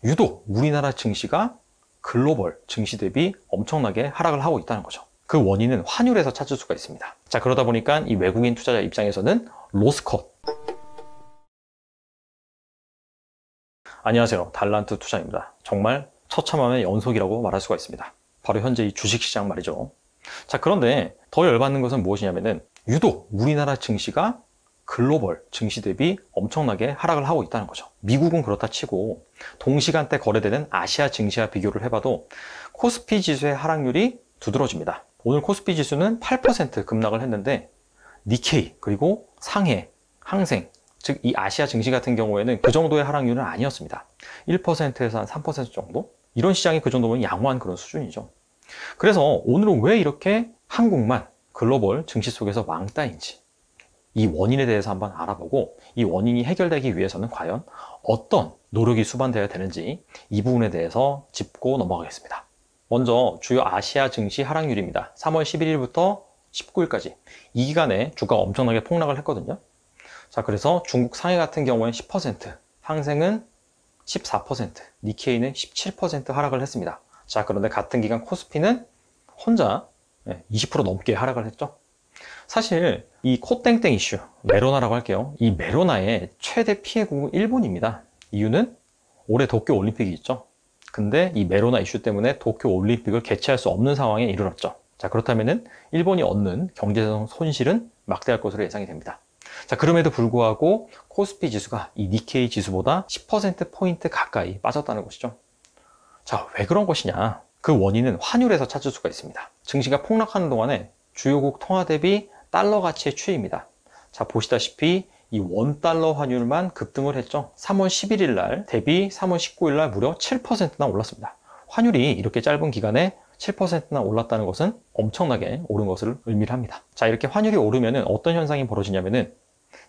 유독 우리나라 증시가 글로벌 증시 대비 엄청나게 하락을 하고 있다는 거죠. 그 원인은 환율에서 찾을 수가 있습니다. 자, 그러다 보니까 이 외국인 투자자 입장에서는 로스컷. 안녕하세요. 달란트 투자입니다. 정말 처참함의 연속이라고 말할 수가 있습니다. 바로 현재 이 주식시장 말이죠. 자, 그런데 더 열받는 것은 무엇이냐면은 유독 우리나라 증시가 글로벌 증시 대비 엄청나게 하락을 하고 있다는 거죠. 미국은 그렇다 치고 동시간대 거래되는 아시아 증시와 비교를 해봐도 코스피 지수의 하락률이 두드러집니다. 오늘 코스피 지수는 8% 급락을 했는데 니케이 그리고 상해, 항생 즉 이 아시아 증시 같은 경우에는 그 정도의 하락률은 아니었습니다. 1%에서 한 3% 정도? 이런 시장이 그 정도면 양호한 그런 수준이죠. 그래서 오늘은 왜 이렇게 한국만 글로벌 증시 속에서 왕따인지 이 원인에 대해서 한번 알아보고 이 원인이 해결되기 위해서는 과연 어떤 노력이 수반되어야 되는지 이 부분에 대해서 짚고 넘어가겠습니다. 먼저 주요 아시아 증시 하락률입니다. 3월 11일부터 19일까지 이 기간에 주가가 엄청나게 폭락을 했거든요. 자, 그래서 중국 상해 같은 경우에는 10%, 항생은 14%, 니케이는 17% 하락을 했습니다. 자, 그런데 같은 기간 코스피는 혼자 20% 넘게 하락을 했죠. 사실 이 코땡땡 이슈, 메로나라고 할게요. 이 메로나의 최대 피해국은 일본입니다. 이유는 올해 도쿄 올림픽이 있죠. 근데 이 메로나 이슈 때문에 도쿄 올림픽을 개최할 수 없는 상황에 이르렀죠. 자, 그렇다면은 일본이 얻는 경제적 손실은 막대할 것으로 예상이 됩니다. 자, 그럼에도 불구하고 코스피 지수가 이 니케이 지수보다 10%포인트 가까이 빠졌다는 것이죠. 자, 왜 그런 것이냐? 그 원인은 환율에서 찾을 수가 있습니다. 증시가 폭락하는 동안에 주요국 통화 대비 달러 가치의 추이입니다. 자, 보시다시피 이 원달러 환율만 급등을 했죠. 3월 11일 날 대비 3월 19일 날 무려 7%나 올랐습니다. 환율이 이렇게 짧은 기간에 7%나 올랐다는 것은 엄청나게 오른 것을 의미를 합니다. 자, 이렇게 환율이 오르면은 어떤 현상이 벌어지냐면은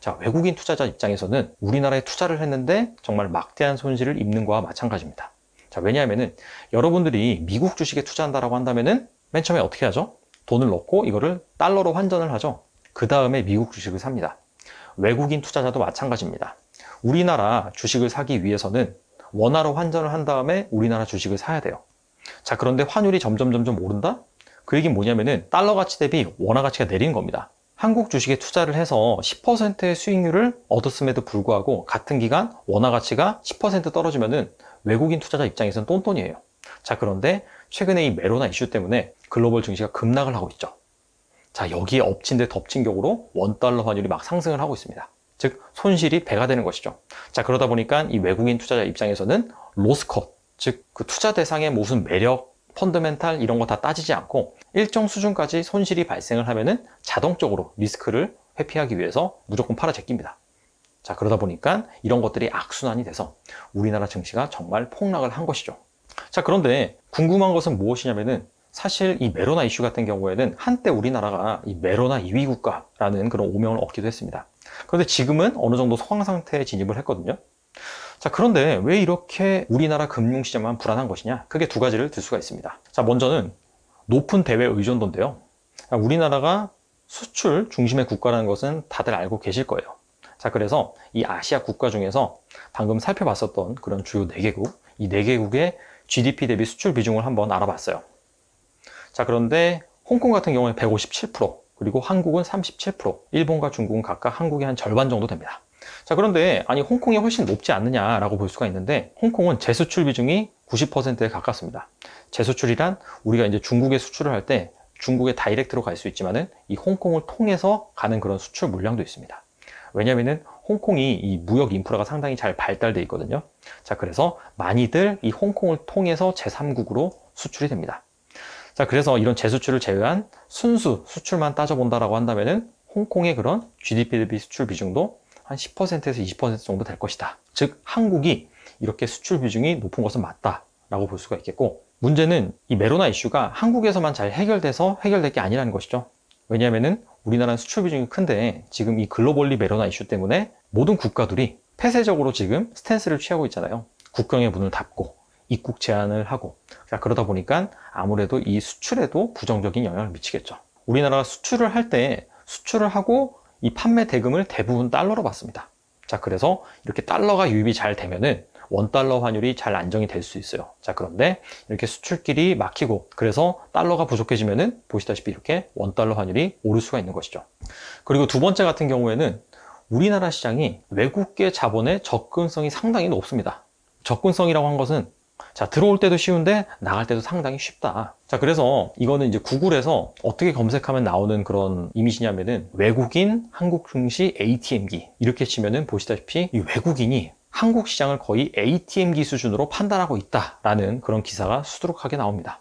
자, 외국인 투자자 입장에서는 우리나라에 투자를 했는데 정말 막대한 손실을 입는 거와 마찬가지입니다. 자, 왜냐하면은 여러분들이 미국 주식에 투자한다라고 한다면은 맨 처음에 어떻게 하죠? 돈을 넣고 이거를 달러로 환전을 하죠. 그 다음에 미국 주식을 삽니다. 외국인 투자자도 마찬가지입니다. 우리나라 주식을 사기 위해서는 원화로 환전을 한 다음에 우리나라 주식을 사야 돼요. 자, 그런데 환율이 점점 오른다? 그 얘기는 뭐냐면은 달러 가치 대비 원화 가치가 내리는 겁니다. 한국 주식에 투자를 해서 10%의 수익률을 얻었음에도 불구하고 같은 기간 원화 가치가 10% 떨어지면은 외국인 투자자 입장에서는 똔똔이에요. 자, 그런데 최근에 이 메로나 이슈 때문에 글로벌 증시가 급락을 하고 있죠. 자, 여기에 엎친 데 덮친 격으로 원달러 환율이 막 상승을 하고 있습니다. 즉 손실이 배가 되는 것이죠. 자, 그러다 보니까 이 외국인 투자자 입장에서는 로스컷, 즉 그 투자 대상의 무슨 매력, 펀더멘탈 이런 거 다 따지지 않고 일정 수준까지 손실이 발생을 하면은 자동적으로 리스크를 회피하기 위해서 무조건 팔아 제낍니다. 자, 그러다 보니까 이런 것들이 악순환이 돼서 우리나라 증시가 정말 폭락을 한 것이죠. 자, 그런데 궁금한 것은 무엇이냐면은 사실 이 메로나 이슈 같은 경우에는 한때 우리나라가 이 메로나 2위 국가라는 그런 오명을 얻기도 했습니다. 그런데 지금은 어느 정도 소강 상태에 진입을 했거든요. 자, 그런데 왜 이렇게 우리나라 금융시장만 불안한 것이냐? 크게 두 가지를 들 수가 있습니다. 자, 먼저는 높은 대외 의존도인데요. 우리나라가 수출 중심의 국가라는 것은 다들 알고 계실 거예요. 자, 그래서 이 아시아 국가 중에서 방금 살펴봤었던 그런 주요 4개국, 이 4개국의 GDP 대비 수출 비중을 한번 알아봤어요. 자, 그런데 홍콩 같은 경우는 157%, 그리고 한국은 37%, 일본과 중국은 각각 한국의 한 절반 정도 됩니다. 자, 그런데 아니 홍콩이 훨씬 높지 않느냐라고 볼 수가 있는데 홍콩은 재수출 비중이 90%에 가깝습니다. 재수출이란 우리가 이제 중국에 수출을 할 때 중국에 다이렉트로 갈 수 있지만은 이 홍콩을 통해서 가는 그런 수출 물량도 있습니다. 왜냐면은 홍콩이 이 무역 인프라가 상당히 잘 발달되어 있거든요. 자, 그래서 많이들 이 홍콩을 통해서 제3국으로 수출이 됩니다. 자, 그래서 이런 재수출을 제외한 순수 수출만 따져본다라고 한다면은 홍콩의 그런 GDP 대비 수출 비중도 한 10%에서 20% 정도 될 것이다. 즉 한국이 이렇게 수출 비중이 높은 것은 맞다라고 볼 수가 있겠고, 문제는 이 메로나 이슈가 한국에서만 잘 해결돼서 해결될 게 아니라는 것이죠. 왜냐하면은 우리나라는 수출 비중이 큰데 지금 이 글로벌리 메로나 이슈 때문에 모든 국가들이 폐쇄적으로 지금 스탠스를 취하고 있잖아요. 국경의 문을 닫고 입국 제한을 하고, 자, 그러다 보니까 아무래도 이 수출에도 부정적인 영향을 미치겠죠. 우리나라가 수출을 할 때 수출을 하고 이 판매 대금을 대부분 달러로 받습니다. 자, 그래서 이렇게 달러가 유입이 잘 되면은 원달러 환율이 잘 안정이 될 수 있어요. 자, 그런데 이렇게 수출길이 막히고 그래서 달러가 부족해지면은 보시다시피 이렇게 원달러 환율이 오를 수가 있는 것이죠. 그리고 두 번째 같은 경우에는 우리나라 시장이 외국계 자본의 접근성이 상당히 높습니다. 접근성이라고 한 것은 자, 들어올 때도 쉬운데 나갈 때도 상당히 쉽다. 자, 그래서 이거는 이제 구글에서 어떻게 검색하면 나오는 그런 이미지냐면은 외국인 한국 증시 ATM기 이렇게 치면은 보시다시피 이 외국인이 한국 시장을 거의 ATM기 수준으로 판단하고 있다라는 그런 기사가 수두룩하게 나옵니다.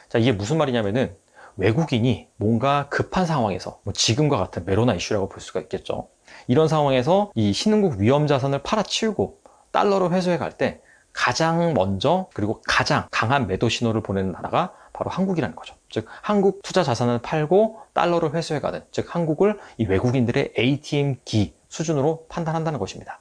자, 이게 무슨 말이냐면은 외국인이 뭔가 급한 상황에서 뭐 지금과 같은 메로나 이슈라고 볼 수가 있겠죠. 이런 상황에서 이 신흥국 위험 자산을 팔아치우고 달러로 회수해 갈 때 가장 먼저 그리고 가장 강한 매도 신호를 보내는 나라가 바로 한국이라는 거죠. 즉 한국 투자 자산을 팔고 달러를 회수해가는, 즉 한국을 이 외국인들의 ATM기 수준으로 판단한다는 것입니다.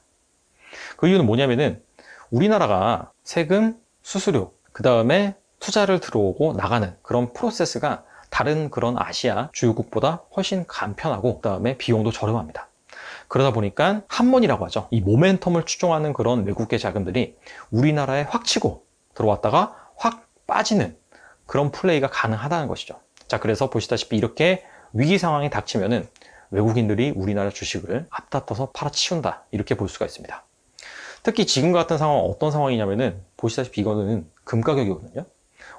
그 이유는 뭐냐면은 우리나라가 세금, 수수료, 그 다음에 투자를 들어오고 나가는 그런 프로세스가 다른 그런 아시아 주요국보다 훨씬 간편하고 그 다음에 비용도 저렴합니다. 그러다 보니까 한mon이라고 하죠. 이 모멘텀을 추종하는 그런 외국계 자금들이 우리나라에 확 치고 들어왔다가 확 빠지는 그런 플레이가 가능하다는 것이죠. 자, 그래서 보시다시피 이렇게 위기 상황이 닥치면은 외국인들이 우리나라 주식을 앞다퉈서 팔아치운다, 이렇게 볼 수가 있습니다. 특히 지금 같은 상황은 어떤 상황이냐면은 보시다시피 이거는 금 가격이거든요.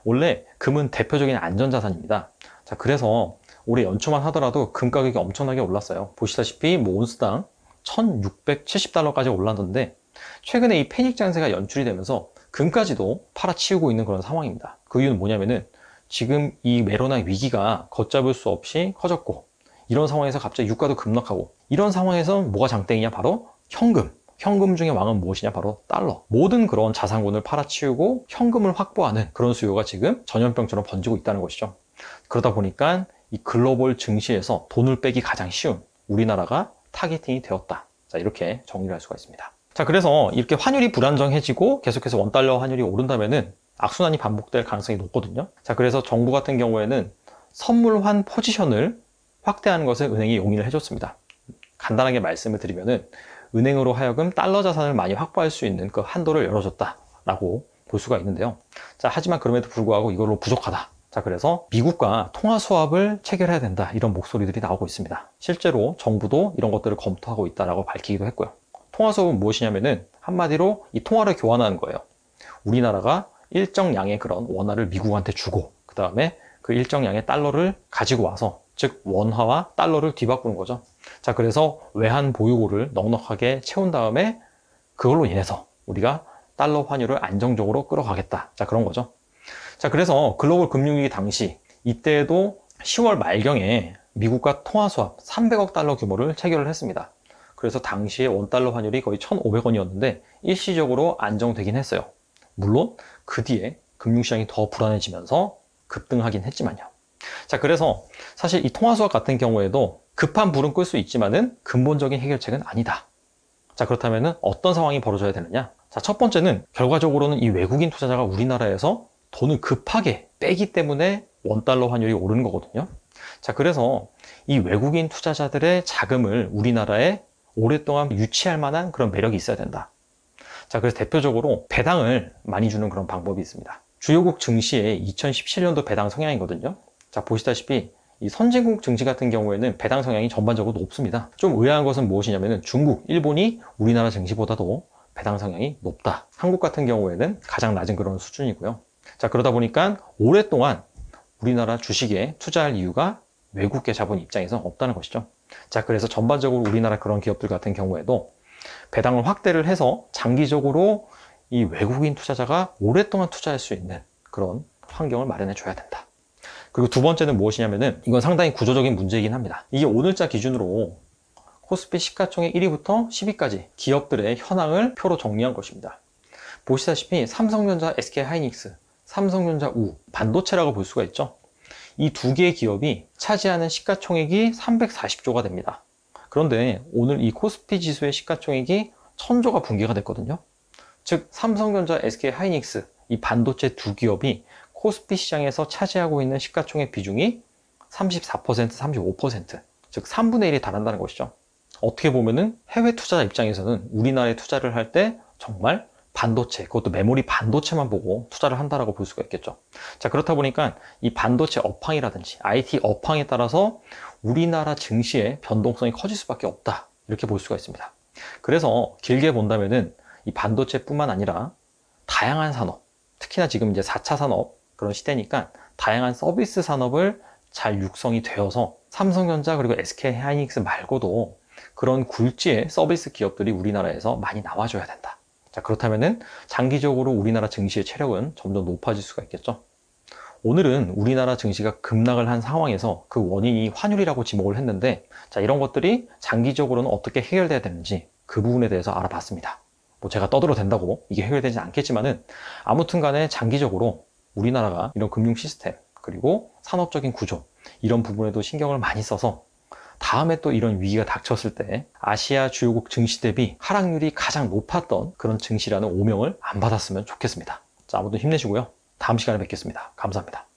원래 금은 대표적인 안전자산입니다. 자, 그래서 올해 연초만 하더라도 금 가격이 엄청나게 올랐어요. 보시다시피 뭐 온스당 1670달러까지 올랐는데 최근에 이 패닉 장세가 연출이 되면서 금까지도 팔아치우고 있는 그런 상황입니다. 그 이유는 뭐냐면은 지금 이 메로나 위기가 걷잡을 수 없이 커졌고 이런 상황에서 갑자기 유가도 급락하고 이런 상황에서 뭐가 장땡이냐? 바로 현금 중에 왕은 무엇이냐? 바로 달러. 모든 그런 자산군을 팔아치우고 현금을 확보하는 그런 수요가 지금 전염병처럼 번지고 있다는 것이죠. 그러다 보니까 이 글로벌 증시에서 돈을 빼기 가장 쉬운 우리나라가 타겟팅이 되었다. 자, 이렇게 정리를 할 수가 있습니다. 자, 그래서 이렇게 환율이 불안정해지고 계속해서 원달러 환율이 오른다면은 악순환이 반복될 가능성이 높거든요. 자, 그래서 정부 같은 경우에는 선물환 포지션을 확대하는 것을 은행이 용인을 해줬습니다. 간단하게 말씀을 드리면은 은행으로 하여금 달러 자산을 많이 확보할 수 있는 그 한도를 열어줬다라고 볼 수가 있는데요. 자, 하지만 그럼에도 불구하고 이걸로 부족하다. 자, 그래서 미국과 통화 수합을 체결해야 된다, 이런 목소리들이 나오고 있습니다. 실제로 정부도 이런 것들을 검토하고 있다라고 밝히기도 했고요. 통화 수합은 무엇이냐면은 한마디로 이 통화를 교환하는 거예요. 우리나라가 일정량의 그런 원화를 미국한테 주고 그 다음에 그 일정량의 달러를 가지고 와서, 즉 원화와 달러를 뒤바꾸는 거죠. 자, 그래서 외환 보유고를 넉넉하게 채운 다음에 그걸로 인해서 우리가 달러 환율을 안정적으로 끌어가겠다. 자, 그런 거죠. 자, 그래서 글로벌 금융위기 당시 이때에도 10월 말경에 미국과 통화수합 300억 달러 규모를 체결을 했습니다. 그래서 당시에 원달러 환율이 거의 1,500원이었는데 일시적으로 안정되긴 했어요. 물론 그 뒤에 금융시장이 더 불안해지면서 급등하긴 했지만요. 자, 그래서 사실 이 통화수합 같은 경우에도 급한 불은 끌 수 있지만은 근본적인 해결책은 아니다. 자, 그렇다면 어떤 상황이 벌어져야 되느냐? 자, 첫 번째는 결과적으로는 이 외국인 투자자가 우리나라에서 돈을 급하게 빼기 때문에 원달러 환율이 오르는 거거든요. 자, 그래서 이 외국인 투자자들의 자금을 우리나라에 오랫동안 유치할 만한 그런 매력이 있어야 된다. 자, 그래서 대표적으로 배당을 많이 주는 그런 방법이 있습니다. 주요국 증시의 2017년도 배당 성향이거든요. 자, 보시다시피 이 선진국 증시 같은 경우에는 배당 성향이 전반적으로 높습니다. 좀 의아한 것은 무엇이냐면 중국, 일본이 우리나라 증시보다도 배당 성향이 높다. 한국 같은 경우에는 가장 낮은 그런 수준이고요. 자, 그러다 보니까 오랫동안 우리나라 주식에 투자할 이유가 외국계 자본 입장에서 없다는 것이죠. 자, 그래서 전반적으로 우리나라 그런 기업들 같은 경우에도 배당을 확대를 해서 장기적으로 이 외국인 투자자가 오랫동안 투자할 수 있는 그런 환경을 마련해 줘야 된다. 그리고 두 번째는 무엇이냐면은 이건 상당히 구조적인 문제이긴 합니다. 이게 오늘자 기준으로 코스피 시가총액 1위부터 10위까지 기업들의 현황을 표로 정리한 것입니다. 보시다시피 삼성전자, SK하이닉스, 삼성전자, 우, 반도체라고 볼 수가 있죠. 이 두 개의 기업이 차지하는 시가총액이 340조가 됩니다. 그런데 오늘 이 코스피 지수의 시가총액이 1000조가 붕괴가 됐거든요. 즉 삼성전자, SK하이닉스, 이 반도체 두 기업이 코스피 시장에서 차지하고 있는 시가총액 비중이 34%, 35%, 즉 3분의 1이 달한다는 것이죠. 어떻게 보면은 해외 투자자 입장에서는 우리나라에 투자를 할 때 정말 반도체, 그것도 메모리 반도체만 보고 투자를 한다라고 볼 수가 있겠죠. 자, 그렇다 보니까 이 반도체 업황이라든지 IT 업황에 따라서 우리나라 증시의 변동성이 커질 수밖에 없다, 이렇게 볼 수가 있습니다. 그래서 길게 본다면은 이 반도체뿐만 아니라 다양한 산업, 특히나 지금 이제 4차 산업 그런 시대니까 다양한 서비스 산업을 잘 육성이 되어서 삼성전자 그리고 SK하이닉스 말고도 그런 굴지의 서비스 기업들이 우리나라에서 많이 나와줘야 된다. 자, 그렇다면은 장기적으로 우리나라 증시의 체력은 점점 높아질 수가 있겠죠. 오늘은 우리나라 증시가 급락을 한 상황에서 그 원인이 환율이라고 지목을 했는데, 자, 이런 것들이 장기적으로는 어떻게 해결돼야 되는지 그 부분에 대해서 알아봤습니다. 뭐 제가 떠들어 된다고 이게 해결되지 않겠지만은 아무튼 간에 장기적으로 우리나라가 이런 금융 시스템 그리고 산업적인 구조 이런 부분에도 신경을 많이 써서 다음에 또 이런 위기가 닥쳤을 때 아시아 주요국 증시 대비 하락률이 가장 높았던 그런 증시라는 오명을 안 받았으면 좋겠습니다. 자, 아무튼 힘내시고요. 다음 시간에 뵙겠습니다. 감사합니다.